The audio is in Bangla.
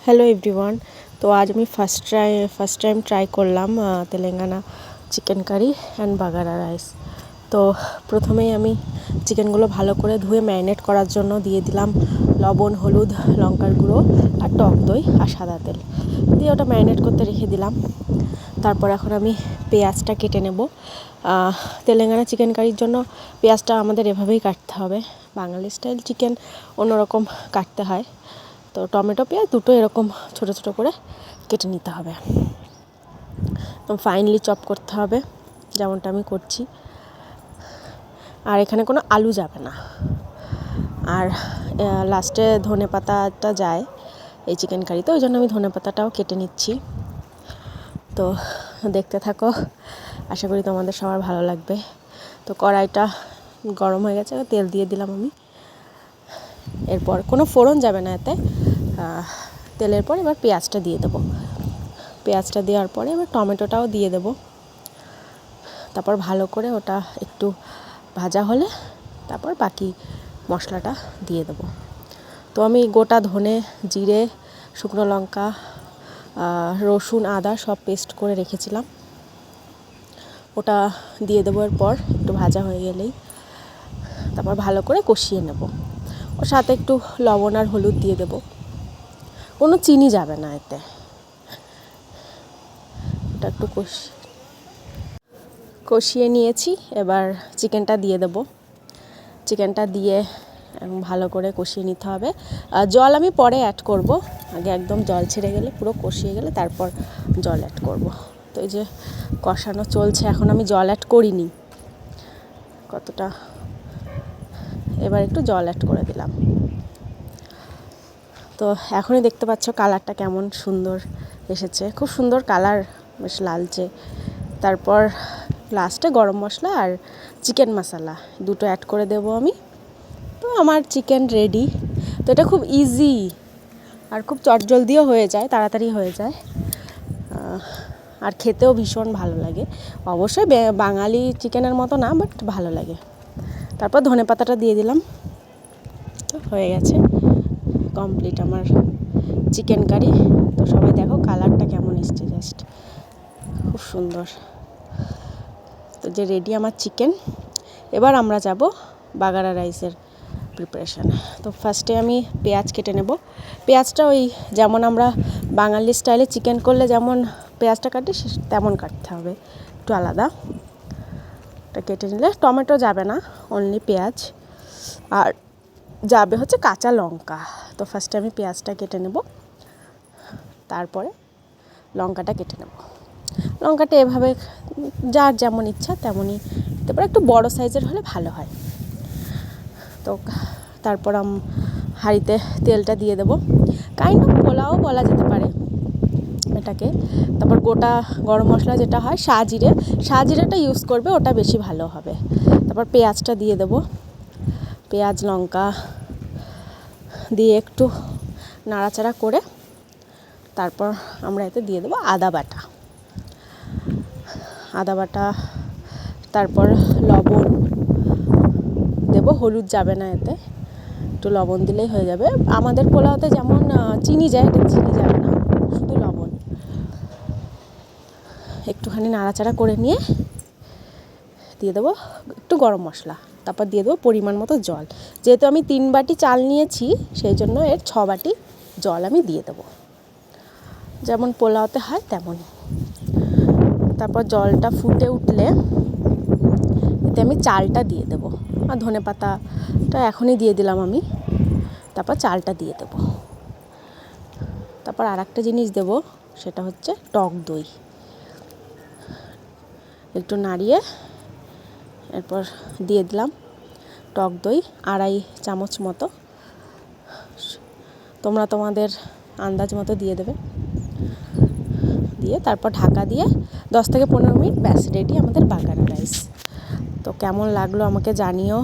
Hello everyone. তো আজ আমি ফার্স্ট টাইম ট্রাই করলাম Telangana chicken curry and bagara rice. তো প্রথমেই আমি চিকেনগুলো ভালো করে ধুয়ে ম্যারিনেট করার জন্য দিয়ে দিলাম লবণ, হলুদ, লঙ্কার গুঁড়ো আর টক দই আর সাদা তেল দিয়ে ওটা ম্যারিনেট করতে রেখে দিলাম। তারপর এখন আমি পেঁয়াজটা কেটে নেব। তেলেঙ্গানা চিকেন কারির জন্য পেঁয়াজটা আমাদের এভাবেই কাটতে হবে, বাঙালি স্টাইল চিকেন অন্যরকম কাটতে হয়। তো টমেটো পেঁয়াজ দুটো এরকম ছোটো ছোটো করে কেটে নিতে হবে, ফাইনলি চপ করতে হবে যেমনটা আমি করছি। আর এখানে কোনো আলু যাবে না, আর লাস্টে ধনে পাতাটা যায় এই চিকেন কারিতে, ওই জন্য আমি ধনে পাতাটাও কেটে নিচ্ছি। তো দেখতে থাকো, আশা করি তোমাদের সবার ভালো লাগবে। তো কড়াইটা গরম হয়ে গেছে, তেল দিয়ে দিলাম আমি। এরপর কোনো ফোড়ন যাবে না এতে, তেলের পর এবার পেঁয়াজটা দিয়ে দেবো। পেঁয়াজটা দেওয়ার পরে এবার টমেটোটাও দিয়ে দেবো। তারপর ভালো করে ওটা একটু ভাজা হলে তারপর বাকি মশলাটা দিয়ে দেবো। তো আমি গোটা ধনে, জিরে, শুকনো লঙ্কা, রসুন, আদা সব পেস্ট করে রেখেছিলাম, ওটা দিয়ে দেবো। এরপর একটু ভাজা হয়ে গেলেই তারপর ভালো করে কষিয়ে নেব। ওর সাথে একটু লবণ আর হলুদ দিয়ে দেবো, কোনো চিনি যাবে না এতে। ওটা একটু কষিয়ে নিয়েছি, এবার চিকেনটা দিয়ে দেবো। চিকেনটা দিয়ে ভালো করে কষিয়ে নিতে হবে। জল আমি পরে অ্যাড করব, আগে একদম জল ছেড়ে গেলে পুরো কষিয়ে গেলে তারপর জল অ্যাড করব। তো এই যে কষানো চলছে, এখন আমি জল অ্যাড করিনি কতটা, এবার একটু জল অ্যাড করে দিলাম। তো এখনই দেখতে পাচ্ছ কালারটা কেমন সুন্দর এসেছে, খুব সুন্দর কালার, বেশ লালচে। তারপর লাস্টে গরম মশলা আর চিকেন মশলা দুটো অ্যাড করে দেবো আমি। তো আমার চিকেন রেডি। তো এটা খুব ইজি আর খুব চটজলদিও হয়ে যায়, তাড়াতাড়ি হয়ে যায়, আর খেতেও ভীষণ ভালো লাগে। অবশ্যই বাঙালি চিকেনের মতো না, বাট ভালো লাগে। তারপর ধনে পাতাটা দিয়ে দিলাম। তো হয়ে গেছে কমপ্লিট আমার চিকেন কারি। তো সবাই দেখো কালারটা কেমন এসছে, জাস্ট খুব সুন্দর। তো যে রেডি আমার চিকেন, এবার আমরা যাব বাগারা রাইসের প্রিপারেশানে। তো ফার্স্টে আমি পেঁয়াজ কেটে নেব। পেঁয়াজটা ওই যেমন আমরা বাঙালি স্টাইলে চিকেন করলে যেমন পেঁয়াজটা কাটি তেমন কাটতে হবে, একটু আলাদা। এটা কেটে নিলে টমেটো যাবে না, অনলি পেঁয়াজ, আর যাবে হচ্ছে কাঁচা লঙ্কা। তো ফার্স্টে আমি পেঁয়াজটা কেটে নেব, তারপরে লঙ্কাটা কেটে নেব। লঙ্কাটা এভাবে যার যেমন ইচ্ছা তেমনই, তারপর একটু বড় সাইজের হলে ভালো হয়। তো তারপর হাঁড়িতে তেলটা দিয়ে দেবো, কাইন্ড অফ পোলাও বলা যেতে পারে এটাকে। তারপর গোটা গরম মশলা যেটা হয় শাহজিরাটা ইউজ করবে, ওটা বেশি ভালো হবে। তারপর পেঁয়াজটা দিয়ে দেবো, পেঁয়াজ লঙ্কা দিয়ে একটু নাড়াচাড়া করে তারপর আমরা এতে দিয়ে দেবো আদা বাটা, তারপর লবণ দেবো, হলুদ যাবে না এতে, একটু লবণ দিলেই হয়ে যাবে। আমাদের পোলাওতে যেমন চিনি যায়, এটা চিনি যাবে না, শুধু লবণ। একটুখানি নাড়াচাড়া করে নিয়ে দিয়ে দেবো একটু গরম মশলা, তারপর দিয়ে দেবো পরিমাণ মতো জল। যেহেতু আমি 3 বাটি চাল নিয়েছি, সেই জন্য এর 6 বাটি জল আমি দিয়ে দেবো, যেমন পোলাওতে হয় তেমনই। তারপর জলটা ফুটে উঠলে এতে আমি চালটা দিয়ে দেবো, আর ধনে পাতাটা এখনই দিয়ে দিলাম আমি। তারপর চালটা দিয়ে দেবো। তারপর আর একটা জিনিস দেবো, সেটা হচ্ছে টক দই। একটু নাড়িয়ে এরপর দিয়ে দিলাম টক দই 2.5 চামচ মতো, তোমরা তোমাদের আন্দাজ মতো দিয়ে দেবে। দিয়ে তারপর ঢাকা দিয়ে 10 থেকে 15 মিনিট, ব্যাস রেডি আমাদের বাগারা রাইস। তো কেমন লাগলো আমাকে জানিও।